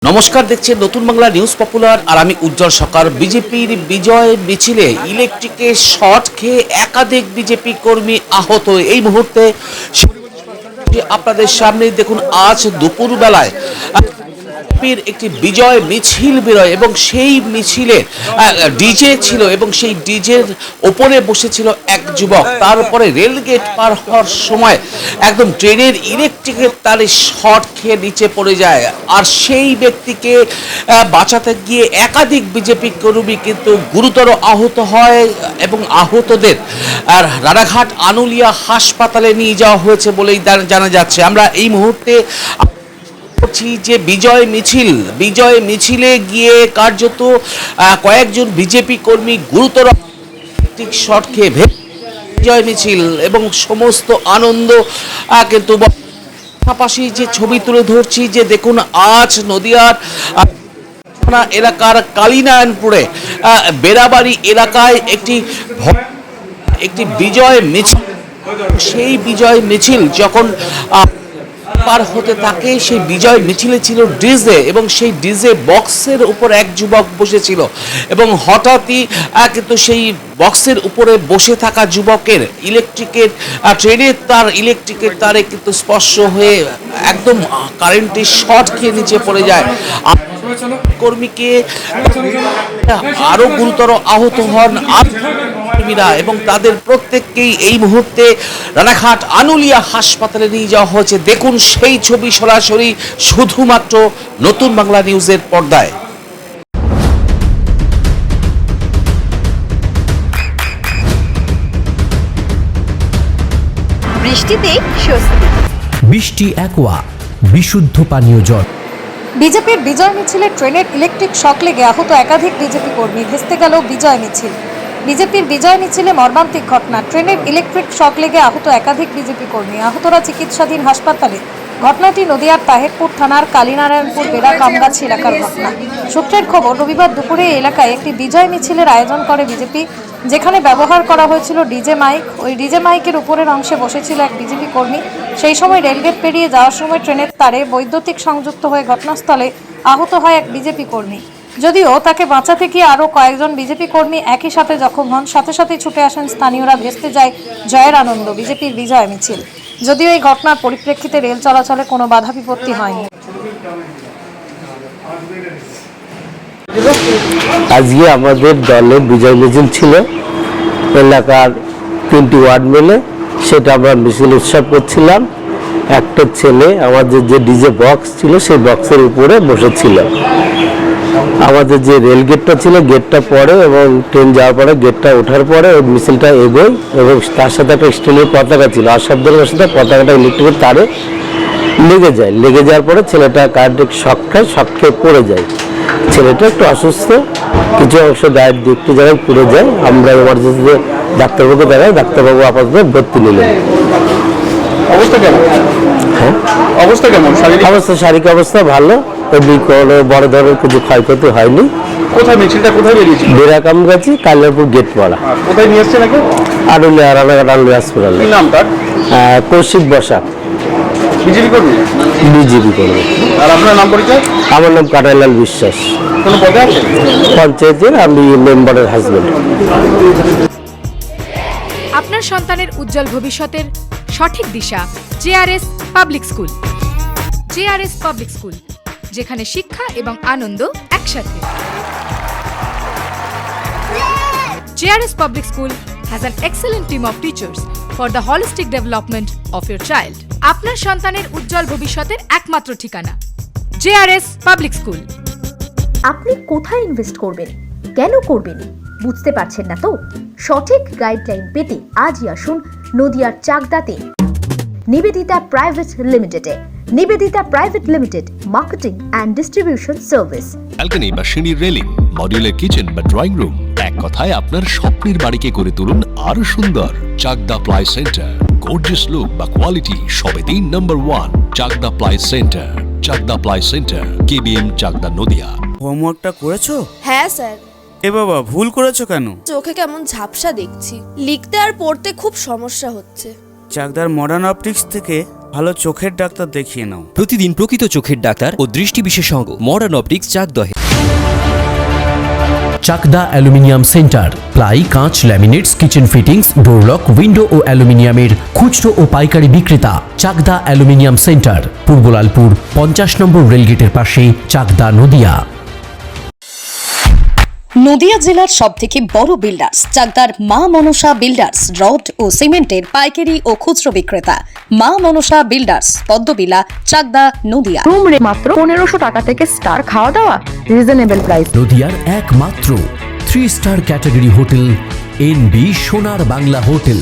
নমস্কার, দেখছেন নতুন বাংলা নিউজ পপুলার আর আমি উজ্জ্বল সরকার। বিজেপির বিজয় মিছিলে ইলেকট্রিকের শর্ট খেয়ে একাধিক বিজেপি কর্মী আহত। এই মুহূর্তে আপনাদের সামনে দেখুন, আজ দুপুর বেলায় একটি বিজয় মিছিল বেরোয় এবং সেই মিছিলে ডিজে ছিল এবং সেই ডিজের ওপরে বসেছিল এক যুবক। তারপরে রেলগেট পার হওয়ার সময় একদম ট্রেনের ইলেকট্রিকের তারে শর্ট খেয়ে নিচে পড়ে যায়। আর সেই ব্যক্তিকে বাঁচাতে গিয়ে একাধিক বিজেপি কর্মী কিন্তু গুরুতর আহত হয় এবং আহতদের রানাঘাট আনুলিয়া হাসপাতালে নিয়ে যাওয়া হয়েছে বলেই জানা যাচ্ছে। আমরা এই মুহূর্তে যে বিজয় মিছিলে গিয়ে কার্যত কয়েকজন বিজেপি কর্মী গুরুতর শর্ট খেয়ে বিজয় মিছিল এবং সমস্ত আনন্দ কিন্তু পাশাপাশি যে ছবি তুলে ধরছি, যে দেখুন আজ নদিয়ার এলাকার কালীনারায়ণপুরে বেড়াবাড়ি এলাকায় একটি বিজয় মিছিল। সেই বিজয় মিছিল যখন পার হতে থাকে, সেই বিজয় মিছিলে ছিল ডিজে এবং সেই ডিজে বক্সের উপর এক যুবক বসেছিল এবং হঠাৎই কিন্তু সেই বক্সের উপরে বসে থাকা যুবকের ইলেকট্রিকের তারে কিন্তু স্পর্শ হয়ে একদম কারেন্টের শর্ট খেয়ে নিচে পড়ে যায়। কর্মীকে আরো গুরুতর আহত হন এবং তাদের প্রত্যেককেই এই মুহূর্তে রানাঘাট আনুলিয়া হাসপাতালে নিয়ে যাওয়া হয়েছে। দেখুন সেই ছবি সরাসরি শুধুমাত্র নতুন বাংলা নিউজের পর্দায়। বৃষ্টিতে স্বস্তি। বৃষ্টি অ্যাকোয়া বিশুদ্ধ পানীয় জল। বিজেপির বিজয় মিছিলে ট্রেনের ইলেকট্রিক শক লেগে আহত একাধিক বিজেপি কর্মী। ভেস্তে গেল বিজয় মিছিল। বিজেপির বিজয় মিছিলে মর্মান্তিক ঘটনা। ট্রেনের ইলেকট্রিক শক লেগে আহত একাধিক বিজেপি কর্মী। আহতরা চিকিৎসাধীন হাসপাতালে। ঘটনাটি নদিয়ার তাহেরপুর থানার কালীনারায়ণপুর বেড়া কামগাছি এলাকার ঘটনা। সূত্রের খবর, রবিবার দুপুরে এই এলাকায় একটি বিজয় মিছিলের আয়োজন করে বিজেপি, যেখানে ব্যবহার করা হয়েছিল ডিজে মাইক। ওই ডিজে মাইকের উপরের অংশে বসেছিল এক বিজেপি কর্মী। সেই সময় রেলগেট পেরিয়ে যাওয়ার সময় ট্রেনের তারে বৈদ্যুতিক সংযুক্ত হয়ে ঘটনাস্থলে আহত হয় এক বিজেপি কর্মী। যদিও তাকে বাঁচাতে গিয়ে আরও কয়েকজন বিজেপি কর্মী একই সাথে জখম হন। সাথে সাথে ছুটে আসেন স্থানীয়রা। ভেস্তে যায় জয়ের আনন্দ, বিজেপির বিজয় মিছিল। যদিও এই ঘটনার পরিপ্রেক্ষিতে রেল চলাচলে কোনো বাধা বিপত্তি হয়নি। আজকে আমাদের দলে বিজয় মিছিল ছিল এলাকার 3টি ওয়ার্ড মিলে, সেটা আমরা মিছিল উৎসব করছিলাম। একটা ছেলে আমাদের যে ডিজে বক্স ছিল সেই বক্সের উপরে বসেছিল। আমাদের যে রেল গেটটা ছিল, গেটটা পরে এবং ট্রেন যাওয়ার পরে গেটটা ওঠার পরে ওই মিছিলটা এগোয় এবং তার সাথে একটা স্টিলের পতাকা ছিল। আর শব্দের সাথে পতাকাটা ইলেকট্রিকের তারে লেগে যাওয়ার পরে ছেলেটা কারেন্টের শক খেয়ে পড়ে যায়। ছেলেটা একটু অসুস্থ, কিছু অংশ গায়ের দিকটি জায়গায় পুড়ে যায়। আমরা এমার্জেন্সিতে ডাক্তারবাবুকে দেখাই, ডাক্তারবাবু আপাতত ভর্তি নিলেন। অবস্থা কেমন? হ্যাঁ, শারীরিক অবস্থা ভালো। এমনি কোনো বড় ধরনের কিছু ক্ষয়ক্ষতি হয়নি। কোথায় মিছিলটা কোথায় বেরিয়েছিল? বেড়াকামগাছি কালিয়াপুর গেট পাড়া। কোথায় নিয়ে এসছে নাকি? আনুলিয়া, রানাঘাট আনুলিয়া হাসপাতালে। কি নাম তার? কৌশিক বসা, বিজেপি কর্মী। বিজেপি কর্মী। আর আপনার নাম পরিচয়? আমার নাম কাটাইলাল বিশ্বাস, কোনো পদে আছে? পঞ্চায়েতের আমি মেম্বারের হাজবেন্ড। আপনার সন্তানের উজ্জ্বল ভবিষ্যতের সঠিক দিশা JRS public school. JRS public school, যেখানে শিক্ষা এবং আনন্দ একসাথে। JRS public school has an excellent team of teachers for the holistic development of your child. আপনার সন্তানের উজ্জ্বল ভবিষ্যতের একমাত্র ঠিকানা জেআরএস পাবলিক স্কুল। আপনি কোথায় ইনভেস্ট করবেন, কেন করবেন, বুঝতে পারছেন না তো? সঠিক গাইডলাইন পেতে আজই আসুন নদিয়ার চাকদাতে নিবেদিতা প্রাইভেট লিমিটেডে। Nivedita private limited, marketing and distribution service. Balcony বা সিঁড়ির রেলিং, মডিউলার কিচেন বা ড্রয়িং রুম, এক কথায় আপনার স্বপ্নের বাড়িকে করে তুলুন আরো সুন্দর। Chakdaha ply centre, gorgeous look বা কোয়ালিটি সবে 3 number 1 Chakdaha ply centre. Chakdaha ply centre, KBM, Chakdaha, Nadia. হোমওয়ার্কটা করেছো? হ্যাঁ স্যার। এ বাবা, ভুল করেছো কেন? চোখে কেমন ঝাপসা দেখছি, লিখতে আর পড়তে খুব সমস্যা হচ্ছে। চাকদার মডার্ন অপটিক্স থেকে ভালো চোখের ডাক্তার দেখিয়ে নাও। প্রতিদিন প্রকৃত চোখের ডাক্তার ও দৃষ্টি বিশেষজ্ঞ মডার্ন অপটিক্স চাকদহে। চাকদা অ্যালুমিনিয়াম সেন্টার, প্লাই, কাঁচ, laminates, kitchen fittings, door lock, window ও অ্যালুমিনিয়ামের খুচরো ও পাইকারি বিক্রেতা। Chakdah aluminium centre, Purbalalpur 50 number রেলগেটের পাশে, চাকদা, নদিয়া। নদিয়া জেলার সবথেকে বড় বিল্ডার্স চাকদার মা মনসা বিল্ডার্স, রড ও সিমেন্টের পাইকারি ও খুচরো বিক্রেতা। মা মনসা বিল্ডার্স, পদ্মবিলা, চাকদা, নদিয়া। রুম রে মাত্র 1500 টাকা থেকে স্টার, খাওয়া দাওয়া রিজনেবল প্রাইস। নদিয়ার একমাত্র 3 স্টার ক্যাটাগরি হোটেল NB সোনার বাংলা হোটেল।